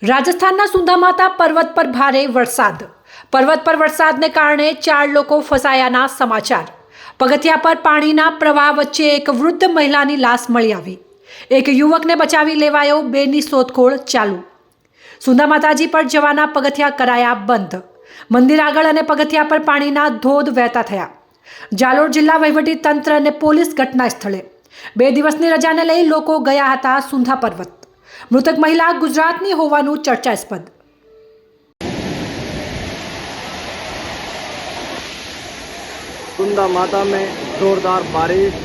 રાજસ્થાનના સુંધામાતા પર્વત પર ભારે વરસાદ. પર્વત પર વરસાદને કારણે 4 લોકો ફસાયાના સમાચાર. પગથિયા પર પાણીના પ્રવાહ વચ્ચે એક વૃદ્ધ મહિલાની લાશ મળી આવી. એક યુવકને બચાવી લેવાયો, 2ની શોધખોળ ચાલુ. સુંધામાતાજી પર જવાના પગથિયા કરાયા બંધ. મંદિર આગળ અને પગથિયા પર પાણીના ધોધ વહેતા થયા. જાલોર જિલ્લા વહીવટી તંત્ર અને પોલીસ ઘટના સ્થળે. 2 દિવસની રજાને લઈ લોકો ગયા હતા સુંધા પર્વત. मृतक महिला गुजरातनी होवानुं चर्चास्पद. सुंधा माता में जोरदार बारिश,